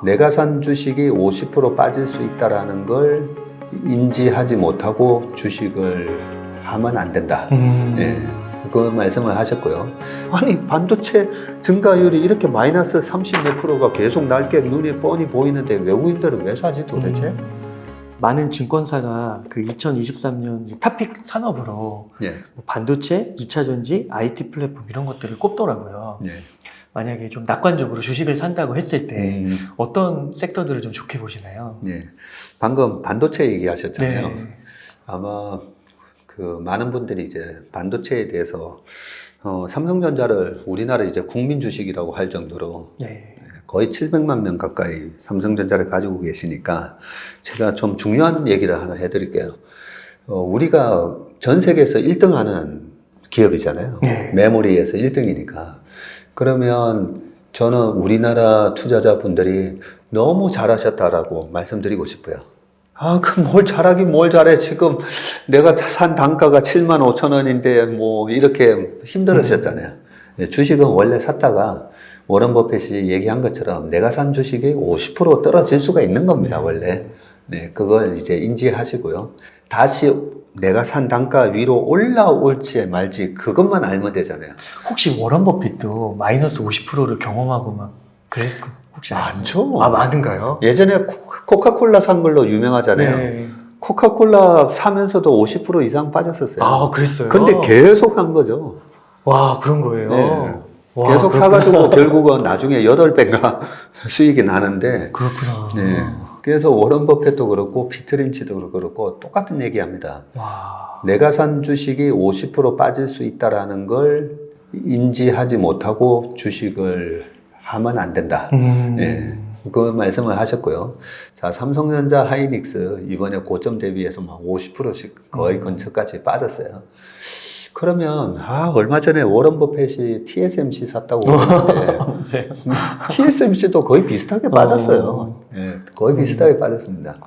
내가 산 주식이 50% 빠질 수 있다라는 걸 인지하지 못하고 주식을 하면 안 된다. 예, 그 말씀을 하셨고요. 아니 반도체 증가율이 이렇게 마이너스 30 몇 프로가 계속 날게 눈에 뻔히 보이는데 외국인들은 왜 사지 도대체? 많은 증권사가 그 2023년 탑픽 산업으로 예, 뭐 반도체, 2차 전지, IT 플랫폼 이런 것들을 꼽더라고요. 예. 만약에 좀 낙관적으로 주식을 산다고 했을 때 어떤 섹터들을 좀 좋게 보시나요? 예. 방금 반도체 얘기하셨잖아요. 네. 아마 그 많은 분들이 이제 반도체에 대해서 삼성전자를 우리나라 이제 국민 주식이라고 할 정도로 네. 거의 700만 명 가까이 삼성전자를 가지고 계시니까 제가 좀 중요한 얘기를 하나 해드릴게요. 우리가 전 세계에서 1등 하는 기업이잖아요. 네. 메모리에서 1등이니까. 그러면 저는 우리나라 투자자분들이 너무 잘하셨다라고 말씀드리고 싶어요. 아, 그 뭘 잘하긴 뭘 잘해. 지금 내가 산 단가가 7만 5천 원인데 뭐 이렇게 힘들으셨잖아요. 주식은 원래 샀다가 워런 버핏이 얘기한 것처럼 내가 산 주식이 50% 떨어질 수가 있는 겁니다, 원래. 네, 그걸 이제 인지하시고요. 다시 내가 산 단가 위로 올라올지 말지 그것만 알면 되잖아요. 혹시 워런 버핏도 마이너스 50%를 경험하고 막 그래? 혹시 아시나요? 많죠. 아, 많은가요? 예전에 코카콜라 산 걸로 유명하잖아요. 네. 코카콜라 사면서도 50% 이상 빠졌었어요. 아, 그랬어요? 근데 계속 한 거죠. 와, 그런 거예요? 네. 와, 계속 그렇구나. 사가지고 결국은 나중에 8배가 수익이 나는데. 그렇구나. 네. 그래서 워런 버핏도 그렇고 피터 린치도 그렇고 똑같은 얘기합니다. 와. 내가 산 주식이 50% 빠질 수 있다라는 걸 인지하지 못하고 주식을 하면 안 된다. 예, 그 말씀을 하셨고요. 자, 삼성전자 하이닉스 이번에 고점 대비해서 막 50%씩 거의 근처까지 빠졌어요. 그러면 얼마 전에 워런 버핏이 TSMC 샀다고 그러는데 네. TSMC도 거의 비슷하게 빠졌어요. 예, 거의 비슷하게 빠졌습니다.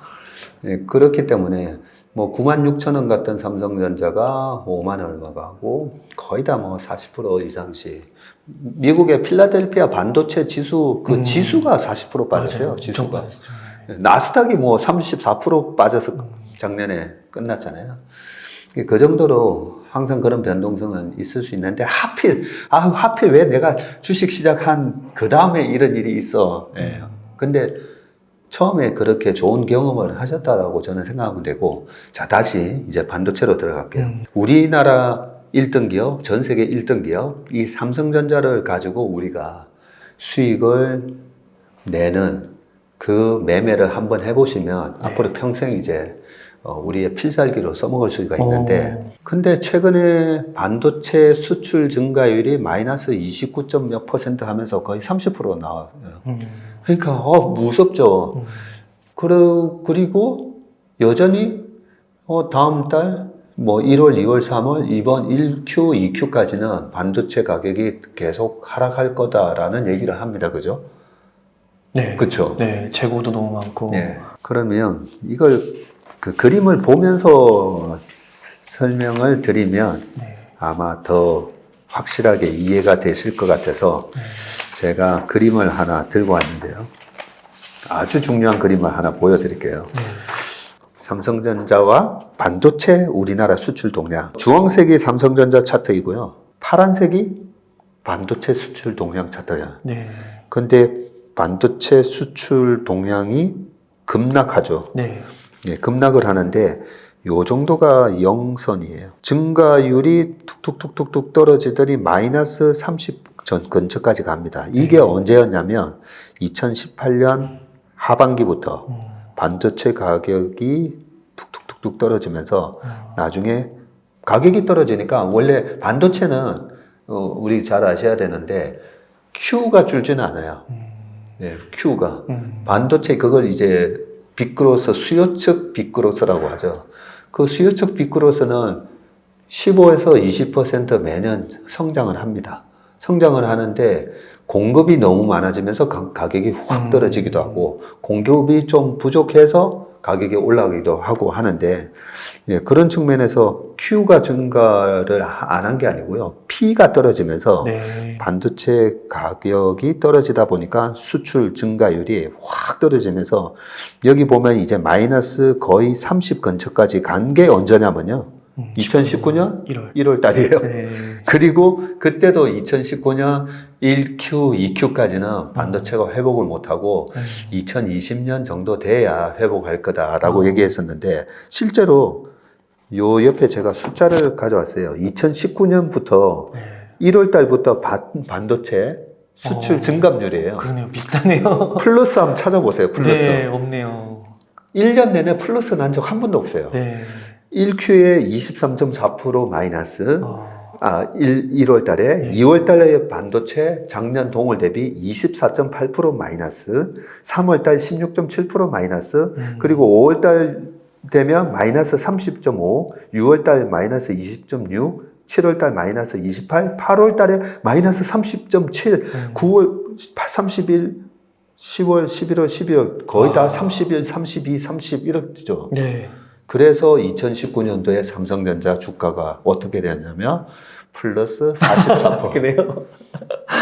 예, 그렇기 때문에 뭐 96,000원 같던 삼성전자가 5만 얼마가 하고 거의 다 뭐 40% 이상씩. 미국의 필라델피아 반도체 지수 그 지수가 40% 빠졌어요. 맞아요. 지수가. 빠졌죠. 나스닥이 뭐 34% 빠져서 작년에 끝났잖아요. 그 정도로 항상 그런 변동성은 있을 수 있는데 하필 왜 내가 주식 시작한 그 다음에 이런 일이 있어. 예. 근데 처음에 그렇게 좋은 경험을 하셨다라고 저는 생각하면 되고, 자, 다시 이제 반도체로 들어갈게요. 우리나라 1등 기업, 전 세계 1등 기업, 이 삼성전자를 가지고 우리가 수익을 내는 그 매매를 한번 해보시면 앞으로 평생 이제 우리의 필살기로 써먹을 수가 있는데, 근데 최근에 반도체 수출 증가율이 마이너스 29점 몇 % 하면서 거의 30% 나와요. 그러니까 무섭죠. 그리고 여전히 다음 달 뭐 1월, 2월, 3월 이번 1Q, 2Q까지는 반도체 가격이 계속 하락할 거다라는 얘기를 합니다. 그죠? 네. 그쵸? 네. 재고도 너무 많고. 네. 그러면 이걸 그 그림을 보면서 설명을 드리면 아마 더 확실하게 이해가 되실 것 같아서 제가 그림을 하나 들고 왔는데요. 아주 중요한 그림을 하나 보여드릴게요. 삼성전자와 반도체 우리나라 수출 동향. 주황색이 삼성전자 차트이고요. 파란색이 반도체 수출 동향 차트야. 네. 근데 반도체 수출 동향이 급락하죠. 네. 예, 급락을 하는데 요 정도가 영선이에요. 증가율이 툭툭툭툭 떨어지더니 마이너스 30 근처까지 갑니다. 이게 언제였냐면 2018년 하반기부터 반도체 가격이 툭툭툭툭 떨어지면서 나중에 가격이 떨어지니까 원래 반도체는 우리 잘 아셔야 되는데 Q가 줄지는 않아요. 네, Q가. 반도체 그걸 이제 빅그로스, 수요 측 빅그로스라고 하죠. 그 수요 측 빅그로스는 15에서 20% 매년 성장을 합니다. 성장을 하는데 공급이 너무 많아지면서 가격이 확 떨어지기도 하고 공급이 좀 부족해서 가격이 올라가기도 하고 하는데, 예, 그런 측면에서 Q가 증가를 안 한 게 아니고요. P가 떨어지면서 네. 반도체 가격이 떨어지다 보니까 수출 증가율이 확 팍 떨어지면서 여기 보면 이제 마이너스 거의 30 근처까지 간 게 언제냐면요. 2019년 1월 달이에요. 네. 그리고 그때도 2019년 1Q, 2Q까지는 반도체가 회복을 못하고 2020년 정도 돼야 회복할 거다라고 얘기했었는데 실제로 요 옆에 제가 숫자를 가져왔어요. 2019년부터 1월 달부터 반도체 수출 증감률이에요. 그러네요. 비슷하네요. 플러스 한번 찾아보세요. 플러스. 네, 없네요. 1년 내내 플러스 난 적 한 번도 없어요. 네. 1Q에 23.4% 마이너스, 어. 1월 달에, 2월 달에 반도체 작년 동월 대비 24.8% 마이너스, 3월 달 16.7% 마이너스, 그리고 5월 달 되면 마이너스 30.5, 6월 달 마이너스 20.6, 7월 달 마이너스 28, 8월 달에 마이너스 30.7, 9월 31, 10월, 11월, 12월 거의 다 31, 32, 30 이렇죠. 네. 그래서 2019년도에 삼성전자 주가가 어떻게 되었냐면 플러스 44%. 그래요?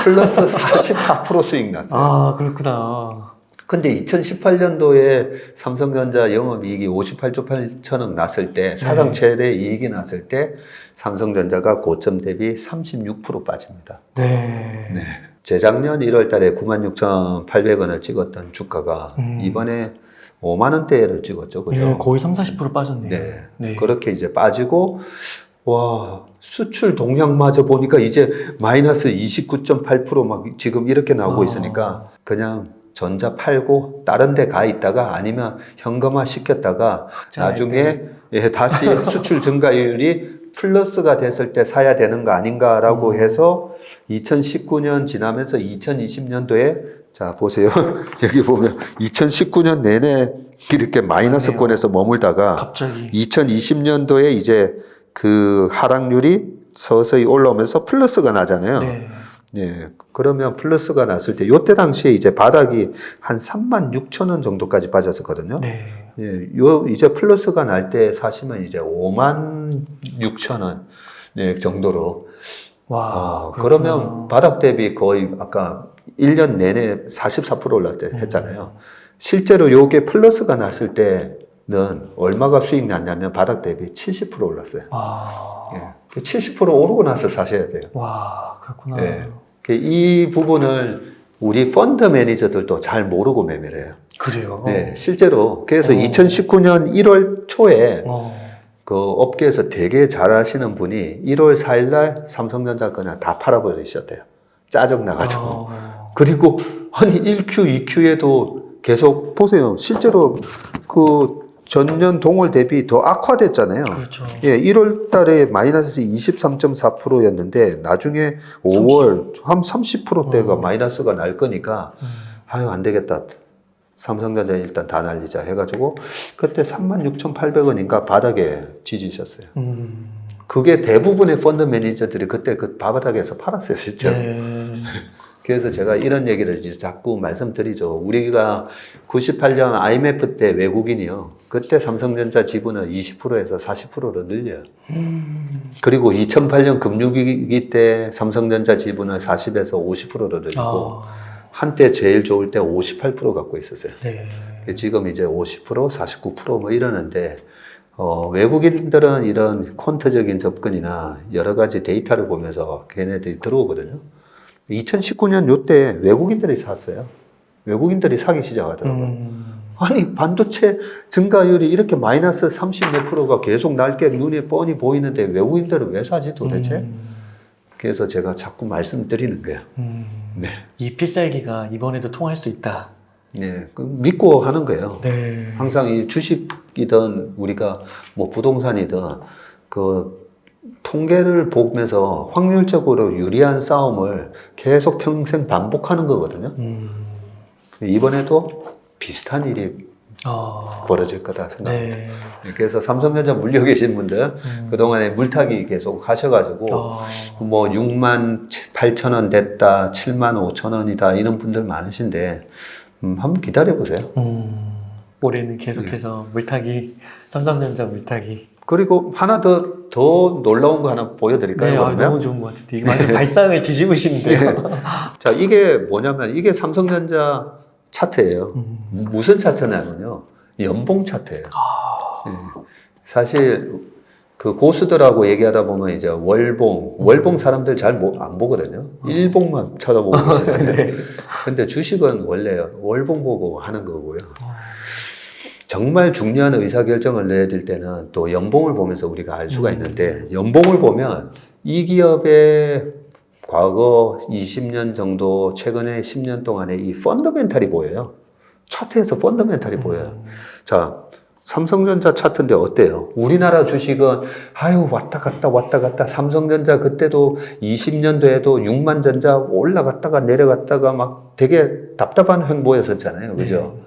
플러스 44% 수익 났어요. 아, 그렇구나. 근데 2018년도에 삼성전자 영업이익이 58조 8천억 났을 때, 사상 최대 이익이 났을 때 삼성전자가 고점 대비 36% 빠집니다. 네. 네. 재작년 1월 달에 96,800원을 찍었던 주가가 이번에 5만 원대를 찍었죠. 그죠? 네, 거의 30, 40% 빠졌네요. 네. 네. 그렇게 이제 빠지고, 와, 수출 동향마저 보니까 이제 마이너스 29.8%막 지금 이렇게 나오고 있으니까 그냥 전자 팔고 다른 데 가 있다가 아니면 현금화 시켰다가 나중에 다시 수출 증가율이 플러스가 됐을 때 사야 되는 거 아닌가라고 해서 2019년 지나면서 2020년도에 자, 보세요. 여기 보면 2019년 내내 이렇게 마이너스권에서 머물다가 갑자기 2020년도에 이제 그 하락률이 서서히 올라오면서 플러스가 나잖아요. 네. 네. 그러면 플러스가 났을 때, 요때 당시에 이제 바닥이 한 36,000원 정도까지 빠졌었거든요. 네. 예, 이제 플러스가 날 때 사시면 이제 56,000원 네, 정도로. 와. 그러면 바닥 대비 거의 아까 1년 내내 44% 올랐대 했잖아요. 실제로 요게 플러스가 났을 때는 얼마가 수익 났냐면 바닥 대비 70% 올랐어요. 와. 예. 70% 오르고 나서 사셔야 돼요. 와, 그렇구나. 예. 이 부분을 우리 펀드 매니저들도 잘 모르고 매매를 해요. 그래요? 네, 실제로. 그래서 2019년 1월 초에 그 업계에서 되게 잘하시는 분이 1월 4일 날 삼성전자 그냥 다 팔아버리셨대요. 짜증나가지고. 그리고 아니 1Q, 2Q에도 계속 보세요. 실제로 그 전년 동월 대비 더 악화됐잖아요. 그렇죠. 예, 1월 달에 마이너스 23.4%였는데 나중에 5월 한 30%대가 마이너스가 날 거니까 아유 안 되겠다. 삼성전자 일단 다 날리자 해가지고 그때 36,800원인가 바닥에 지지셨어요. 그게 대부분의 펀드 매니저들이 그때 그 바닥에서 팔았어요, 실제로. 네. 그래서 제가 이런 얘기를 이제 자꾸 말씀드리죠. 우리가 98년 IMF 때 외국인이요. 그때 삼성전자 지분을 20%에서 40%로 늘려요. 그리고 2008년 금융위기 때 삼성전자 지분을 40에서 50%로 늘리고 한때 제일 좋을 때 58% 갖고 있었어요. 네. 지금 이제 50%, 49%뭐 이러는데 외국인들은 이런 퀀트적인 접근이나 여러 가지 데이터를 보면서 걔네들이 들어오거든요. 2019년 요때 외국인들이 샀어요. 외국인들이 사기 시작하더라고요. 아니 반도체 증가율이 이렇게 마이너스 30 몇 프로가 계속 날게 눈에 뻔히 보이는데 외국인들은 왜 사지 도대체? 그래서 제가 자꾸 말씀드리는 거예요. 네. 이 필살기가 이번에도 통할 수 있다. 네, 믿고 하는 거예요. 네. 항상 이 주식이든 우리가 뭐 부동산이든 그 통계를 보면서 확률적으로 유리한 싸움을 계속 평생 반복하는 거거든요. 이번에도 비슷한 일이 벌어질 거다 생각합니다. 네. 그래서 삼성전자 물려 계신 분들 그동안에 물타기 계속 하셔가지고 뭐 6만 8천 원 됐다, 7만 5천 원이다 이런 분들 많으신데 한번 기다려 보세요. 올해는 계속해서 물타기, 삼성전자 물타기. 그리고 하나 더 놀라운 거 하나 보여드릴까요? 네, 그러면? 너무 좋은 것 같아요. 이게 완전 발상을 뒤집으시는데요. 자, 이게 뭐냐면 이게 삼성전자 차트예요. 무슨 차트냐면요. 연봉 차트예요. 예. 사실 그 고수들하고 얘기하다 보면 이제 월봉 사람들 잘 안 보거든요. 일봉만 쳐다보고 계시잖아요. 근데 주식은 원래 월봉 보고 하는 거고요. 정말 중요한 의사결정을 내릴 때는 또 연봉을 보면서 우리가 알 수가 있는데, 연봉을 보면 이 기업의 과거 20년 정도, 최근에 10년 동안의 이 펀더멘탈이 보여요. 차트에서 펀더멘탈이 보여요. 자, 삼성전자 차트인데 어때요? 우리나라 주식은 아유 왔다 갔다 삼성전자 그때도 20년도에도 6만 전자 올라갔다가 내려갔다가 막 되게 답답한 행보였었잖아요. 그죠?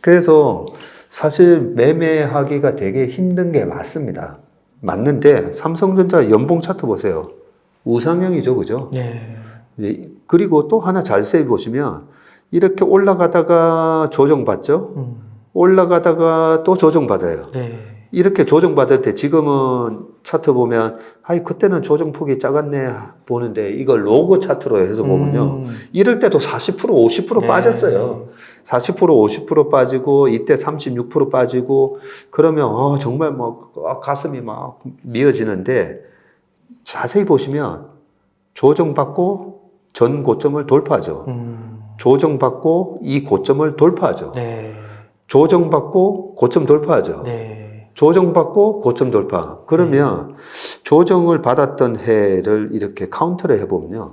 그래서 사실 매매하기가 되게 힘든 게 맞습니다. 맞는데 삼성전자 연봉 차트 보세요. 우상향이죠. 그죠? 네. 그리고 또 하나 자세히 보시면 이렇게 올라가다가 조정받죠? 올라가다가 또 조정받아요. 네. 이렇게 조정받을 때 지금은 차트 보면 아이 그때는 조정폭이 작았네 보는데 이걸 로그 차트로 해서 보면요. 이럴 때도 40% 50% 네. 빠졌어요. 40% 50% 빠지고 이때 36% 빠지고 그러면 정말 뭐 가슴이 막 미어지는데 자세히 보시면 조정받고 전 고점을 돌파하죠. 조정받고 이 고점을 돌파하죠. 네. 조정받고 고점 돌파하죠. 네. 조정받고 고점 돌파. 그러면 조정을 받았던 해를 이렇게 카운트를 해보면요.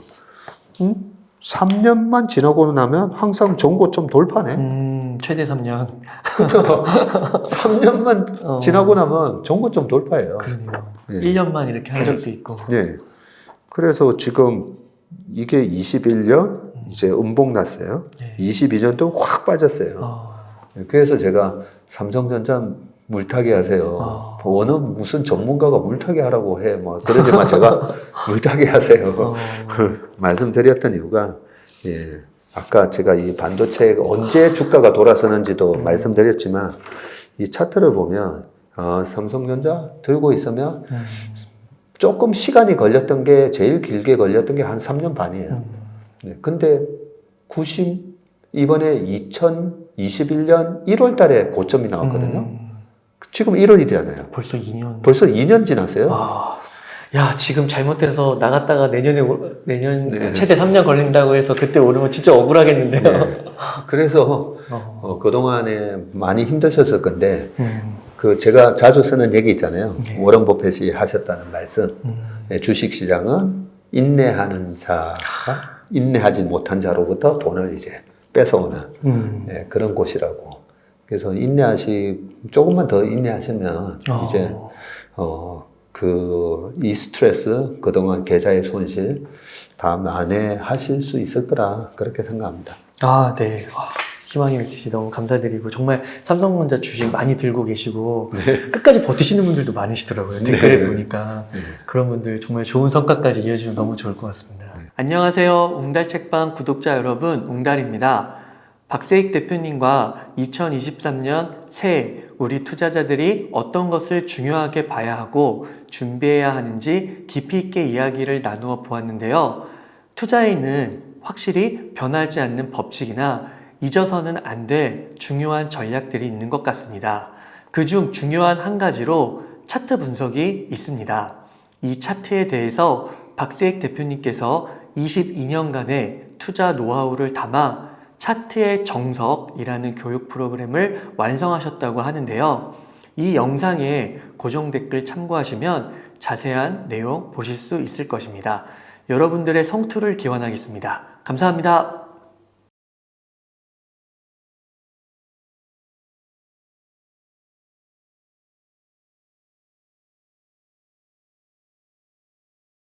3년만 지나고 나면 항상 전고점 돌파네. 최대 3년. 그렇죠. 3년만 지나고 나면 전고점 돌파예요. 그러네요. 네. 1년만 이렇게 한 적도 있고. 네. 그래서 지금 이게 21년 이제 음봉 났어요. 네. 22년도 확 빠졌어요. 그래서 제가 삼성전자 물타기 하세요. 어느 무슨 전문가가 물타기 하라고 해. 뭐 그러지만 제가 물타기 하세요. 말씀드렸던 이유가 아까 제가 이 반도체가 언제 주가가 돌아서는지도 말씀드렸지만 이 차트를 보면 삼성전자 들고 있으면 조금 시간이 걸렸던 게 제일 길게 걸렸던 게 한 3년 반이에요. 근데 이번에 2021년 1월 달에 고점이 나왔거든요. 지금 1월이잖아요. 벌써 2년. 벌써 2년 지났어요. 야, 지금 잘못해서 나갔다가 내년 최대 3년 걸린다고 해서 그때 오르면 진짜 억울하겠는데요. 네. 그래서 그동안에 많이 힘드셨을 건데 제가 자주 쓰는 얘기 있잖아요. 워런 버핏이 하셨다는 말씀. 주식시장은 인내하는 자가 인내하지 못한 자로부터 돈을 이제 뺏어오는 그런 곳이라고. 그래서 조금만 더 인내하시면 이제 이 스트레스, 그동안 계좌의 손실 다 만회하실 수 있을 거라 그렇게 생각합니다. 네. 희망의 메시지 너무 감사드리고 정말 삼성전자 주식 많이 들고 계시고 끝까지 버티시는 분들도 많으시더라고요. 댓글에 보니까 그런 분들 정말 좋은 성과까지 이어지면 너무 좋을 것 같습니다. 안녕하세요. 웅달책방 구독자 여러분, 웅달입니다. 박세익 대표님과 2023년 새해 우리 투자자들이 어떤 것을 중요하게 봐야 하고 준비해야 하는지 깊이 있게 이야기를 나누어 보았는데요. 투자에는 확실히 변하지 않는 법칙이나 잊어서는 안 될 중요한 전략들이 있는 것 같습니다. 그중 중요한 한 가지로 차트 분석이 있습니다. 이 차트에 대해서 박세익 대표님께서 22년간의 투자 노하우를 담아 차트의 정석이라는 교육 프로그램을 완성하셨다고 하는데요. 이 영상에 고정 댓글 참고하시면 자세한 내용 보실 수 있을 것입니다. 여러분들의 성투를 기원하겠습니다. 감사합니다.